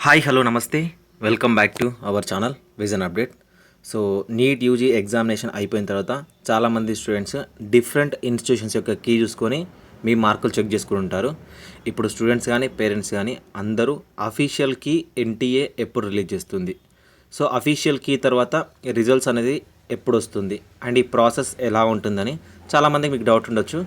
Hi hello నమస్తే welcome back to our channel vision update. So NEET UG examination అయిపోయిన తర్వాత చాలామంది students different institutions యొక్క key చూసుకొని మీ మార్కులు చెక్ చేసుకుని ఉంటారు. ఇప్పుడు స్టూడెంట్స్ కానీ పేరెంట్స్ కానీ అందరూ అఫీషియల్ కీ ఎన్టీఏ ఎప్పుడు రిలీజ్ చేస్తుంది, సో అఫీషియల్ కీ తర్వాత రిజల్ట్స్ అనేది ఎప్పుడు వస్తుంది అండ్ ఈ ప్రాసెస్ ఎలా ఉంటుందని చాలామందికి మీకు డౌట్ ఉండొచ్చు.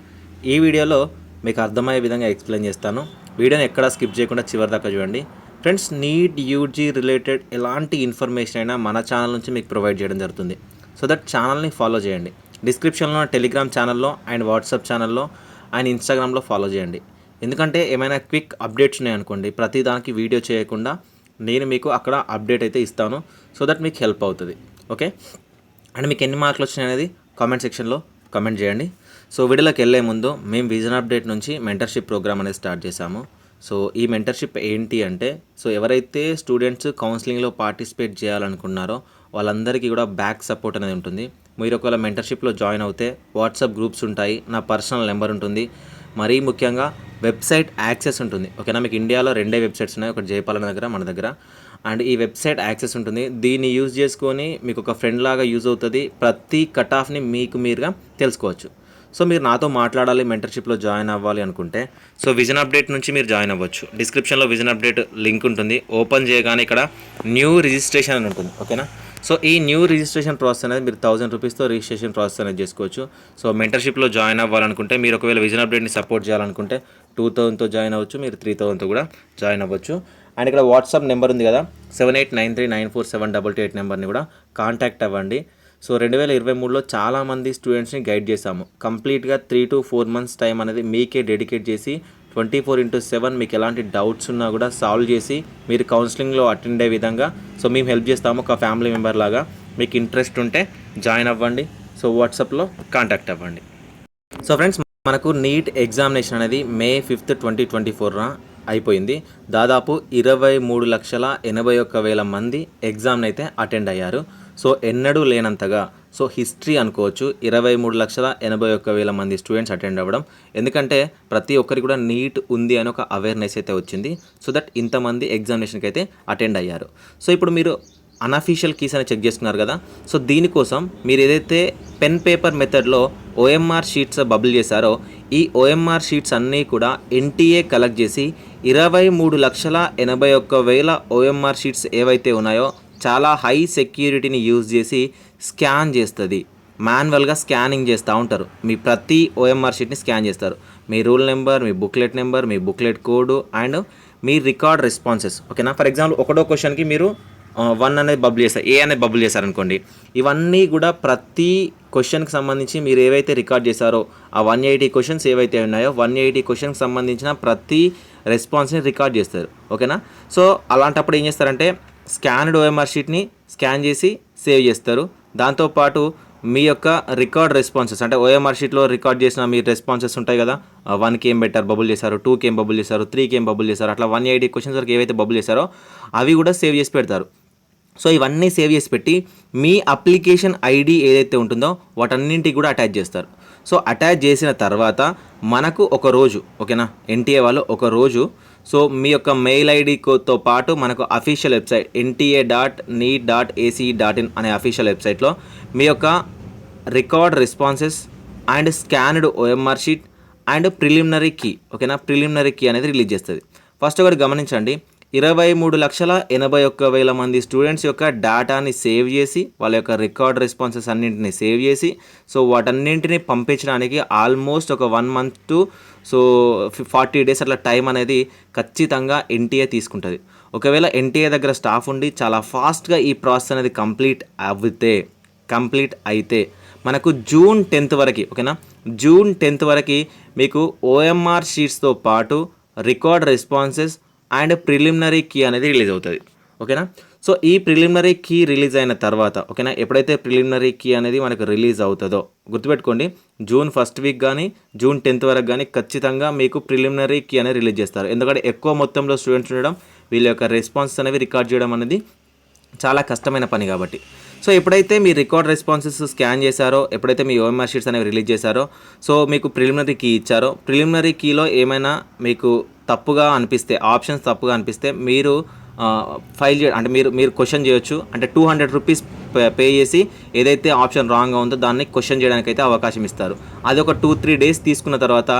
ఈ వీడియోలో మీకు అర్థమయ్యే విధంగా ఎక్స్ప్లెయిన్ చేస్తాను. వీడియోని ఎక్కడా స్కిప్ చేయకుండా చివరి దాకా చూడండి. ఫ్రెండ్స్, నీట్ యూజీ రిలేటెడ్ ఎలాంటి ఇన్ఫర్మేషన్ అయినా మన ఛానల్ నుంచి మీకు ప్రొవైడ్ చేయడం జరుగుతుంది. సో దట్ ఛానల్ని ఫాలో చేయండి. డిస్క్రిప్షన్లో టెలిగ్రామ్ ఛానల్లో అండ్ వాట్సాప్ ఛానల్లో అండ్ ఇన్స్టాగ్రామ్లో ఫాలో చేయండి. ఎందుకంటే ఏమైనా క్విక్ అప్డేట్స్ ఉన్నాయనుకోండి, ప్రతి దానికి వీడియో చేయకుండా నేను మీకు అక్కడ అప్డేట్ అయితే ఇస్తాను. సో దట్ మీకు హెల్ప్ అవుతుంది. ఓకే, అండ్ మీకు ఎన్ని మార్కులు వచ్చినాయి అనేది కామెంట్ సెక్షన్లో కామెంట్ చేయండి. సో వీడియోలోకి వెళ్ళే ముందు మేము విజన్ అప్డేట్ నుంచి మెంటర్షిప్ ప్రోగ్రామ్ అనేది స్టార్ట్ చేశాము. సో ఈ మెంటర్షిప్ ఏంటి అంటే, సో ఎవరైతే స్టూడెంట్స్ కౌన్సిలింగ్లో పార్టిసిపేట్ చేయాలనుకున్నారో వాళ్ళందరికీ కూడా బ్యాక్ సపోర్ట్ అనేది ఉంటుంది. మీరు ఒకవేళ మెంటర్షిప్లో జాయిన్ అవుతే వాట్సాప్ గ్రూప్స్ ఉంటాయి, నా పర్సనల్ నెంబర్ ఉంటుంది, మరీ ముఖ్యంగా వెబ్సైట్ యాక్సెస్ ఉంటుంది. ఓకేనా, మీకు ఇండియాలో 2 వెబ్సైట్స్ ఉన్నాయి, ఒకటి జయపాలన దగ్గర, మన దగ్గర. అండ్ ఈ వెబ్సైట్ యాక్సెస్ ఉంటుంది. దీన్ని యూజ్ చేసుకొని మీకు ఒక ఫ్రెండ్ లాగా యూజ్ అవుతుంది. ప్రతి కట్ ఆఫ్ని మీకు మీరుగా తెలుసుకోవచ్చు. సో మీరు నాతో మాట్లాడాలి, మెంటర్షిప్లో జాయిన్ అవ్వాలి అనుకుంటే సో విజన్ అప్డేట్ నుంచి మీరు జాయిన్ అవ్వచ్చు. డిస్క్రిప్షన్లో విజన్ అప్డేట్ లింక్ ఉంటుంది. ఓపెన్ చేయగానే ఇక్కడ న్యూ రిజిస్ట్రేషన్ అని ఉంటుంది. ఓకేనా, సో ఈ న్యూ రిజిస్ట్రేషన్ ప్రాసెస్ అనేది మీరు 1000 రూపీస్తో రిజిస్ట్రేషన్ ప్రాసెస్ అనేది చేసుకోవచ్చు. సో మెంటర్షిప్లో జాయిన్ అవ్వాలనుకుంటే, మీరు ఒకవేళ విజన్ అప్డేట్ని సపోర్ట్ చేయాలనుకుంటే 2000తో జాయిన్ అవ్వచ్చు, మీరు 3000తో కూడా జాయిన్ అవ్వచ్చు. అండ్ ఇక్కడ వాట్సాప్ నెంబర్ ఉంది కదా, 7893947288 నెంబర్ని కూడా కాంటాక్ట్ అవ్వండి. సో 2023లో చాలామంది స్టూడెంట్స్ని గైడ్ చేశాము. కంప్లీట్గా 3 to 4 months టైం అనేది మీకే డెడికేట్ చేసి 24/7 మీకు ఎలాంటి డౌట్స్ ఉన్నా కూడా సాల్వ్ చేసి మీరు కౌన్సిలింగ్లో అటెండ్ అయ్యే విధంగా సో మేము హెల్ప్ చేస్తాము. ఒక ఫ్యామిలీ మెంబర్ లాగా మీకు ఇంట్రెస్ట్ ఉంటే జాయిన్ అవ్వండి. సో వాట్సాప్లో కాంటాక్ట్ అవ్వండి. సో ఫ్రెండ్స్, మనకు నీట్ ఎగ్జామినేషన్ అనేది May 5th, 2024 అయిపోయింది. దాదాపు 23,81,000 మంది ఎగ్జామ్ని అయితే అటెండ్ అయ్యారు. సో ఎన్నడూ లేనంతగా, సో హిస్టరీ అనుకోవచ్చు, 23,81,000 మంది స్టూడెంట్స్ అటెండ్ అవ్వడం. ఎందుకంటే ప్రతి ఒక్కరికి కూడా నీట్ ఉంది అని ఒక అవేర్నెస్ అయితే వచ్చింది. సో దట్ ఇంతమంది ఎగ్జామినేషన్కి అయితే అటెండ్ అయ్యారు. సో ఇప్పుడు మీరు అన్అఫీషియల్ కీస్ అని చెక్ చేసుకున్నారు కదా, సో దీనికోసం మీరు ఏదైతే పెన్ పేపర్ మెథడ్లో OMR షీట్స్ బబుల్ చేశారో ఈ OMR షీట్స్ అన్నీ కూడా ఎన్టీఏ కలెక్ట్ చేసి 23,81,000 OMR షీట్స్ ఏవైతే ఉన్నాయో చాలా హై సెక్యూరిటీని యూజ్ చేసి స్కాన్ చేస్తుంది. మాన్యువల్గా స్కానింగ్ చేస్తూ ఉంటారు. మీ ప్రతి OMR షీట్ని స్కాన్ చేస్తారు. మీ రూల్ నెంబర్, మీ బుక్లెట్ నెంబర్, మీ బుక్లెట్ కోడ్ అండ్ మీ రికార్డ్ రెస్పాన్సెస్. ఓకేనా, ఫర్ ఎగ్జాంపుల్ ఒకటో క్వశ్చన్కి మీరు 1 అనేది బబుల్ చేస్తారు, A అనేది బబుల్ చేశారనుకోండి. ఇవన్నీ కూడా ప్రతి క్వశ్చన్కి సంబంధించి మీరు ఏవైతే రికార్డ్ చేశారో ఆ 180 క్వశ్చన్స్ ఏవైతే ఉన్నాయో 180 క్వశ్చన్కి సంబంధించిన ప్రతి రెస్పాన్స్ని రికార్డ్ చేస్తారు. ఓకేనా, సో అలాంటప్పుడు ఏం చేస్తారంటే స్కాన్డ్ OMR షీట్ని స్కాన్ చేసి సేవ్ చేస్తారు. దాంతోపాటు మీ యొక్క రికార్డ్ రెస్పాన్సెస్ అంటే OMR షీట్లో రికార్డ్ చేసిన మీ రెస్పాన్సెస్ ఉంటాయి కదా, 1కి ఏం బెటర్ బబుల్ చేశారు, 2కి ఏం బబుల్ చేశారు, 3కి ఏం బబుల్ చేశారు, అట్లా 180 క్వశ్చన్స్ వరకు ఏవైతే బబుల్ చేశారో అవి కూడా సేవ్ చేసి పెడతారు. సో ఇవన్నీ సేవ్ చేసి పెట్టి మీ అప్లికేషన్ ఐడి ఏదైతే ఉంటుందో వాటన్నింటికి కూడా అటాచ్ చేస్తారు. సో అటాచ్ చేసిన తర్వాత మనకు ఒక రోజు, ఓకేనా, ఎన్టీఏ వాళ్ళు ఒక రోజు సో మీ యొక్క మెయిల్ ఐడితో పాటు మనకు అఫీషియల్ వెబ్సైట్ nta.neet.ac.in అనే అఫీషియల్ వెబ్సైట్లో మీ యొక్క record responses and scanned OMR sheet and preliminary key, ఓకేనా, ప్రిలిమినరీ కీ అనేది రిలీజ్ చేస్తుంది. ఫస్ట్ ఒకటి గమనించండి, 23,81,000 మంది స్టూడెంట్స్ యొక్క డేటాని సేవ్ చేసి వాళ్ళ యొక్క రికార్డ్ రెస్పాన్సెస్ అన్నింటినీ సేవ్ చేసి సో వాటన్నింటినీ పంపించడానికి ఆల్మోస్ట్ ఒక 1 month to 40 days అట్లా టైం అనేది ఖచ్చితంగా ఎన్టీఏ తీసుకుంటుంది. ఒకవేళ ఎన్టీఏ దగ్గర స్టాఫ్ ఉండి చాలా ఫాస్ట్గా ఈ ప్రాసెస్ అనేది కంప్లీట్ అయితే మనకు June 10th వరకు, ఓకేనా, June 10th వరకు మీకు OMR షీట్స్తో పాటు record responses and preliminary key అనేది రిలీజ్ అవుతుంది. ఓకేనా, సో ఈ ప్రిలిమినరీ కీ రిలీజ్ అయిన తర్వాత, ఓకేనా, ఎప్పుడైతే ప్రిలిమినరీ కీ అనేది మనకు రిలీజ్ అవుతుందో గుర్తుపెట్టుకోండి, June 1st వీక్ కానీ June 10th వరకు కానీ ఖచ్చితంగా మీకు ప్రిలిమినరీ కీ అనేది రిలీజ్ చేస్తారు. ఎందుకంటే ఎక్కువ మొత్తంలో స్టూడెంట్స్ ఉండడం, వీళ్ళ యొక్క రెస్పాన్స్ అనేవి రికార్డ్ చేయడం అనేది చాలా కష్టమైన పని కాబట్టి. సో ఎప్పుడైతే మీ రికార్డ్ రెస్పాన్సెస్ స్కాన్ చేశారో, ఎప్పుడైతే మీ OMR షీట్స్ అనేవి రిలీజ్ చేశారో సో మీకు ప్రిలిమినరీ కీ ఇచ్చారో, ప్రిలిమినరీ కీలో ఏమైనా మీకు తప్పుగా అనిపిస్తే, ఆప్షన్స్ తప్పుగా అనిపిస్తే మీరు ఫైల్ చేయడం అంటే మీరు క్వశ్చన్ చేయొచ్చు. అంటే 200 రూపీస్ పే చేసి ఏదైతే ఆప్షన్ రాంగ్గా ఉందో దాన్ని క్వశ్చన్ చేయడానికి అయితే అవకాశం ఇస్తారు. అది ఒక 2-3 డేస్ తీసుకున్న తర్వాత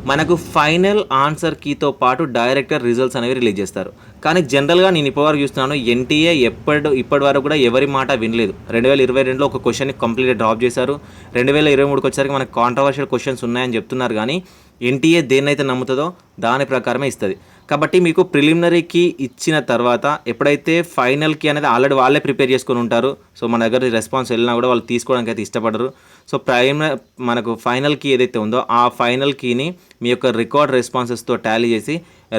మనకు ఫైనల్ ఆన్సర్ కీతో పాటు డైరెక్ట్గా రిజల్ట్స్ అనేవి రిలీజ్ చేస్తారు. కానీ జనరల్గా నేను ఇప్పటివరకు చూస్తున్నాను ఎన్టీఏ ఇప్పటి వరకు కూడా ఎవరి మాట వినలేదు. 2022లో ఒక క్వశ్చన్ని కంప్లీట్గా డ్రాప్ చేశారు. 2023కి వచ్చేసరికి మనకు కాంట్రవర్షియల్ క్వశ్చన్స్ ఉన్నాయని చెప్తున్నారు. కానీ ఎన్టీఏ దేన్నైతే నమ్ముతుందో దాని ప్రకారమే ఇస్తుంది. కాబట్టి మీకు ప్రిలిమినరీకి ఇచ్చిన తర్వాత ఎప్పుడైతే ఫైనల్కి అనేది ఆల్రెడీ వాళ్ళే ప్రిపేర్ చేసుకొని ఉంటారు. సో మన దగ్గర రెస్పాన్స్ వెళ్ళినా కూడా వాళ్ళు తీసుకోవడానికి అయితే ఇష్టపడరు. సో మనకు ఫైనల్ కీ ఏదైతే ఉందో ఆ ఫైనల్ కీని మీ యొక్క రికార్డ్ రెస్పాన్సెస్తో టాలీ చేసి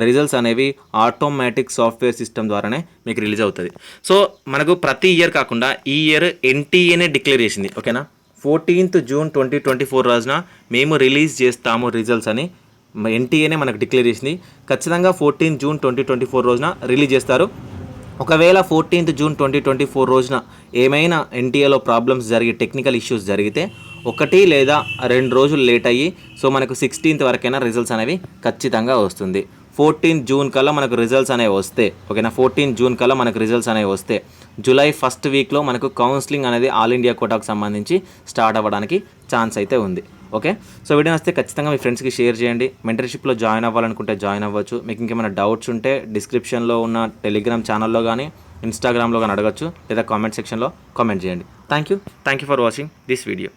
రిజల్ట్స్ అనేవి ఆటోమేటిక్ సాఫ్ట్వేర్ సిస్టమ్ ద్వారానే మీకు రిలీజ్ అవుతుంది. సో మనకు ప్రతి ఇయర్ కాకుండా ఈ ఇయర్ ఎన్టీఏనే డిక్లేర్ చేసింది. ఓకేనా, 14th June 2024 రోజున మేము రిలీజ్ చేస్తాము రిజల్ట్స్ అని ఎన్టీఏనే మనకు డిక్లేర్ చేసింది. ఖచ్చితంగా 14th June 2024 రోజున రిలీజ్ చేస్తారు. ఒకవేళ 14th June 2024 రోజున ఏమైనా ఎన్టీఏలో ప్రాబ్లమ్స్ జరిగి టెక్నికల్ ఇష్యూస్ జరిగితే 1 లేదా 2 రోజులు లేట్ అయ్యి సో మనకు 16th వరకైనా రిజల్ట్స్ అనేవి ఖచ్చితంగా వస్తుంది. 14th June కల్లా మనకు రిజల్ట్స్ అనేవి వస్తే ఓకేనా, 14th June కల్లా మనకు రిజల్ట్స్ అనేవి వస్తే జూలై 1st వీక్లో మనకు కౌన్సిలింగ్ అనేది ఆల్ ఇండియా కోటాకు సంబంధించి స్టార్ట్ అవ్వడానికి ఛాన్స్ అయితే ఉంది. ఓకే, సో వీడియో వస్తే ఖచ్చితంగా మీ ఫ్రెండ్స్కి షేర్ చేయండి. మెంటర్షిప్లో జాయిన్ అవ్వాలనుకుంటే జాయిన్ అవ్వచ్చు. మీకు ఇంకేమైనా డౌట్స్ ఉంటే డిస్క్రిప్షన్లో ఉన్న టెలిగ్రామ్ ఛానల్లో కానీ ఇన్స్టాగ్రామ్లో కానీ అడగచ్చు, లేదా కామెంట్ సెక్షన్లో కామెంట్ చేయండి. Thank you for watching this video.